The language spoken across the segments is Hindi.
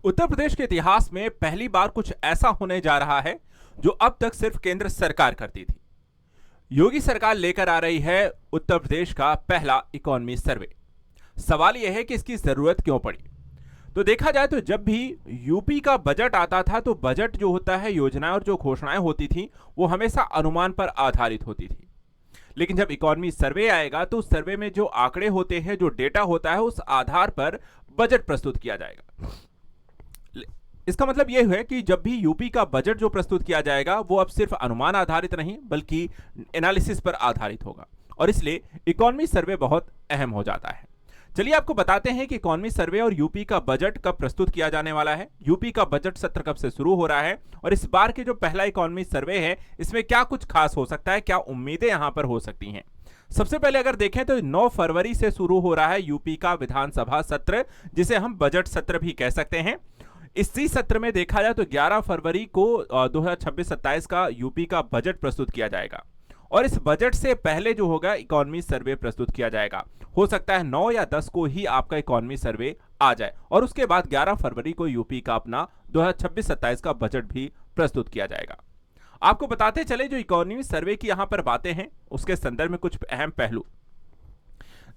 उत्तर प्रदेश के इतिहास में पहली बार कुछ ऐसा होने जा रहा है जो अब तक सिर्फ केंद्र सरकार करती थी। योगी सरकार लेकर आ रही है उत्तर प्रदेश का पहला इकोनॉमी सर्वे। सवाल यह है कि इसकी जरूरत क्यों पड़ी। तो देखा जाए तो जब भी यूपी का बजट आता था तो बजट जो होता है, योजनाएं और जो घोषणाएं होती थी वो हमेशा अनुमान पर आधारित होती थी। लेकिन जब इकोनॉमी सर्वे आएगा तो उस सर्वे में जो आंकड़े होते हैं, जो डेटा होता है, उस आधार पर बजट प्रस्तुत किया जाएगा। इसका मतलब यह है कि जब भी यूपी का बजट जो प्रस्तुत किया जाएगा वो अब सिर्फ अनुमान आधारित नहीं बल्कि एनालिसिस पर आधारित होगा, और इसलिए इकोनॉमी सर्वे बहुत अहम हो जाता है। चलिए आपको बताते हैं कि इकोनॉमी सर्वे और यूपी का बजट कब प्रस्तुत किया जाने वाला है, यूपी का बजट सत्र कब से शुरू हो रहा है, और इस बार के जो पहला इकोनॉमी सर्वे है इसमें क्या कुछ खास हो सकता है, क्या उम्मीदें यहां पर हो सकती हैं। सबसे पहले अगर देखें तो 9 फरवरी से शुरू हो रहा है यूपी का विधानसभा सत्र, जिसे हम बजट सत्र भी कह सकते हैं। इसी सत्र में देखा जाए तो 11 फरवरी को 2026-27 का यूपी का बजट प्रस्तुत किया जाएगा, और इस बजट से पहले जो होगा इकोनॉमी सर्वे प्रस्तुत किया जाएगा। हो सकता है 9 या 10 को ही आपका इकोनॉमी सर्वे आ जाए, और उसके बाद 11 फरवरी को यूपी का अपना 2026-27 का बजट भी प्रस्तुत किया जाएगा। आपको बताते चले जो इकोनॉमी सर्वे की यहां पर बातें हैं उसके संदर्भ में कुछ अहम पहलू।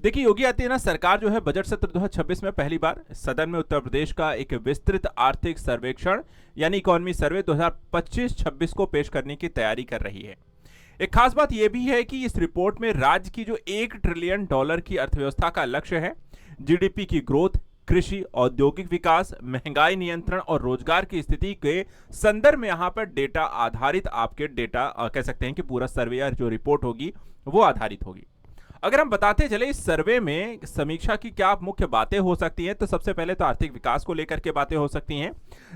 देखिए, योगी आदित्यनाथ सरकार जो है बजट सत्र 2026 में पहली बार सदन में उत्तर प्रदेश का एक विस्तृत आर्थिक सर्वेक्षण यानी इकोनॉमी सर्वे 2025-26 को पेश करने की तैयारी कर रही है। एक खास बात यह भी है कि इस रिपोर्ट में राज्य की जो $1 ट्रिलियन की अर्थव्यवस्था का लक्ष्य है, जीडीपी की ग्रोथ, कृषि, औद्योगिक विकास, महंगाई नियंत्रण और रोजगार की स्थिति के संदर्भ में यहां पर डेटा आधारित आपके डेटा कह सकते हैं कि पूरा सर्वे या जो रिपोर्ट होगी वो आधारित होगी। अगर हम बताते चले इस सर्वे में समीक्षा की क्या मुख्य बातें हो सकती हैं, तो सबसे पहले तो आर्थिक विकास को लेकर के बातें हो सकती हैं,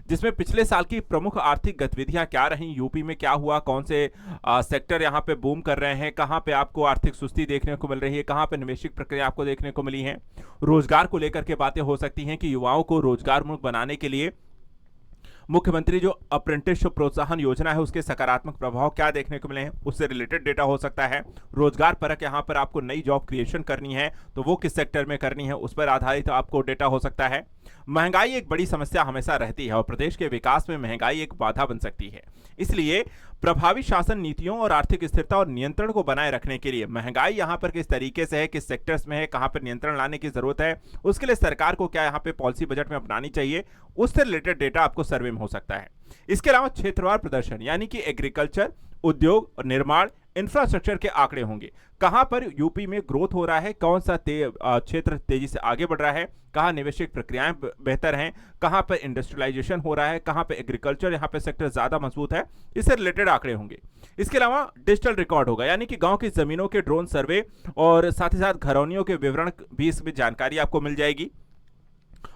जिसमें पिछले साल की प्रमुख आर्थिक गतिविधियां क्या रहीं, यूपी में क्या हुआ, कौन से सेक्टर यहां पे बूम कर रहे हैं, कहां पे आपको आर्थिक सुस्ती देखने को मिल रही है, कहां पे निवेशिक प्रक्रिया आपको देखने को मिली है। रोजगार को लेकर के बातें हो सकती हैं कि युवाओं को रोजगारमुख बनाने के लिए मुख्यमंत्री जो अप्रेंटिसशिप प्रोत्साहन योजना है उसके सकारात्मक प्रभाव क्या देखने को मिले हैं, उससे रिलेटेड डेटा हो सकता है। रोजगार परक यहां पर आपको नई जॉब क्रिएशन करनी है तो वो किस सेक्टर में करनी है उस पर आधारित आपको डेटा हो सकता है। महंगाई एक बड़ी समस्या हमेशा रहती है और प्रदेश के विकास में महंगाई एक बाधा बन सकती है, इसलिए प्रभावी शासन नीतियों और आर्थिक स्थिरता और नियंत्रण को बनाए रखने के लिए महंगाई यहां पर किस तरीके से है, किस सेक्टर्स में है, कहां पर नियंत्रण लाने की जरूरत है, उसके लिए सरकार को क्या यहां पे पॉलिसी बजट में अपनानी चाहिए, उससे रिलेटेड डेटा आपको सर्वे में हो सकता है। इसके अलावा क्षेत्रवार प्रदर्शन यानी कि एग्रीकल्चर, उद्योग और निर्माण, इंफ्रास्ट्रक्चर के आंकड़े होंगे। कहां पर यूपी में ग्रोथ हो रहा है, कौन सा क्षेत्र तेजी से आगे बढ़ रहा है, कहां निवेशिक प्रक्रियाएं बेहतर हैं, कहां पर इंडस्ट्रियलाइजेशन हो रहा है, कहां पर एग्रीकल्चर यहां पे सेक्टर ज्यादा मजबूत है, इससे रिलेटेड आंकड़े होंगे। इसके अलावा डिजिटल रिकॉर्ड होगा यानी कि गांव की जमीनों के ड्रोन सर्वे और साथ ही साथ घरौनियों के विवरण भी इसमें जानकारी आपको मिल जाएगी।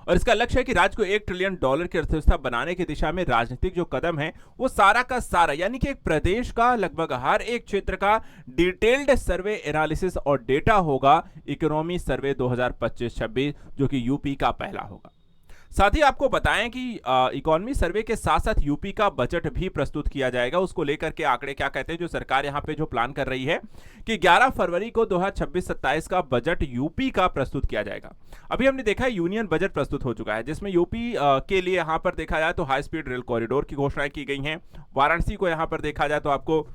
और इसका लक्ष्य है कि राज्य को $1 ट्रिलियन की अर्थव्यवस्था बनाने की दिशा में राजनीतिक जो कदम है वो सारा का सारा यानी कि एक प्रदेश का लगभग हर एक क्षेत्र का डिटेल्ड सर्वे, एनालिसिस और डेटा होगा इकोनॉमी सर्वे 2025-26 जो कि यूपी का पहला होगा। साथ ही आपको बताएं कि इकोनॉमी सर्वे के साथ साथ यूपी का बजट भी प्रस्तुत किया जाएगा। उसको लेकर के आंकड़े क्या कहते हैं जो सरकार यहां पे जो प्लान कर रही है कि 11 फरवरी को 2026-27 का बजट यूपी का प्रस्तुत किया जाएगा। अभी हमने देखा है यूनियन बजट प्रस्तुत हो चुका है जिसमें यूपी के लिए यहां पर देखा जाए तो हाई स्पीड रेल कॉरिडोर की घोषणाएं की गई हैं। वाराणसी को यहां पर देखा जाए तो आपको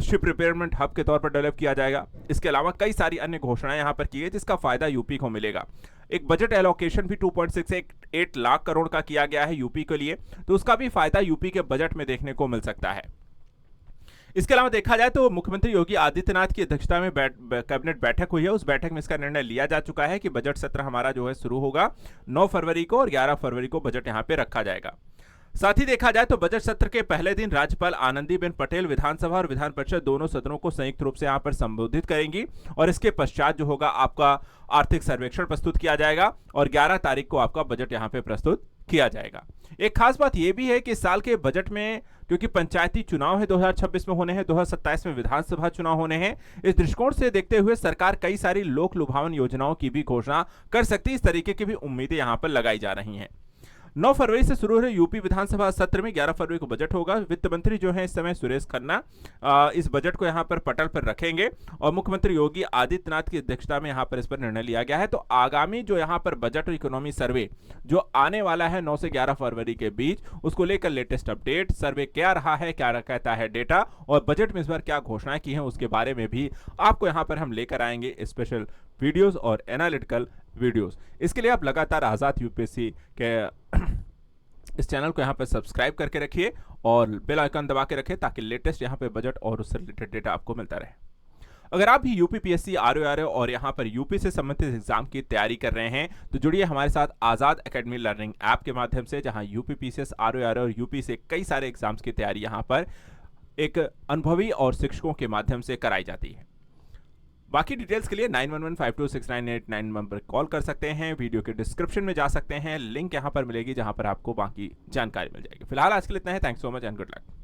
शिप रिपेयरमेंट हब के तौर पर डेवलप किया जाएगा। इसके अलावा कई सारी अन्य घोषणाएं यहां पर की गई जिसका फायदा यूपी को मिलेगा। एक बजट एलोकेशन भी 2.68 लाख करोड़ का किया गया है यूपी के लिए, तो उसका भी फायदा यूपी के बजट में देखने को मिल सकता है। इसके अलावा देखा जाए तो मुख्यमंत्री योगी आदित्यनाथ की अध्यक्षता में कैबिनेट बैठक हुई है। उस बैठक में इसका निर्णय लिया जा चुका है कि बजट सत्र हमारा जो है शुरू होगा 9 फरवरी को और 11 फरवरी को बजट यहां पे रखा जाएगा। साथ ही देखा जाए तो बजट सत्र के पहले दिन राज्यपाल आनंदीबेन पटेल विधानसभा और विधान परिषद दोनों सदनों को संयुक्त रूप से यहां पर संबोधित करेंगी, और इसके पश्चात जो होगा आपका आर्थिक सर्वेक्षण प्रस्तुत किया जाएगा और 11 तारीख को आपका बजट यहां पे प्रस्तुत किया जाएगा। एक खास बात यह भी है कि इस साल के बजट में क्योंकि पंचायती चुनाव है 2026 में होने हैं, 2027 में विधानसभा चुनाव होने हैं, इस दृष्टिकोण से देखते हुए सरकार कई सारी लोक लुभावन योजनाओं की भी घोषणा कर सकती है। इस तरीके की भी उम्मीदें यहां पर लगाई जा रही हैं। 9 फरवरी से शुरू हो रहे यूपी विधानसभा सत्र में 11 फरवरी को बजट होगा। वित्त मंत्री जो है इस समय सुरेश खन्ना इस बजट को यहां पर पटल पर रखेंगे और मुख्यमंत्री योगी आदित्यनाथ की अध्यक्षता में यहां पर इस पर निर्णय लिया गया है। तो आगामी जो यहां पर बजट और इकोनॉमी सर्वे जो आने वाला है 9 से 11 फरवरी के बीच, उसको लेकर लेटेस्ट अपडेट, सर्वे क्या रहा है, क्या कहता है डेटा और बजट में इस बार क्या घोषणाएं की हैं, उसके बारे में भी आपको यहां पर हम लेकर आएंगे स्पेशल वीडियोस और एनालिटिकल वीडियोस। इसके लिए आप लगातार आजाद यूपीएससी के इस चैनल को यहाँ पर सब्सक्राइब करके रखिए और बेल आइकन दबा के रखिए ताकि लेटेस्ट यहाँ पे बजट और उससे रिलेटेड डेटा आपको मिलता रहे। अगर आप भी यूपी पीएससी आरओ और यहाँ पर यूपी से संबंधित एग्जाम की तैयारी कर रहे हैं तो जुड़िए हमारे साथ आजाद एकेडमी लर्निंग ऐप के माध्यम से, जहां यूपी पीसीएस आरओ और यूपी से कई सारे एग्जाम्स की तैयारी यहाँ पर एक अनुभवी और शिक्षकों के माध्यम से कराई जाती है। बाकी डिटेल्स के लिए 9115269889 नंबर कॉल कर सकते हैं, वीडियो के डिस्क्रिप्शन में जा सकते हैं, लिंक यहां पर मिलेगी जहां पर आपको बाकी जानकारी मिल जाएगी। फिलहाल आज के लिए इतना है। Thanks so much and good luck.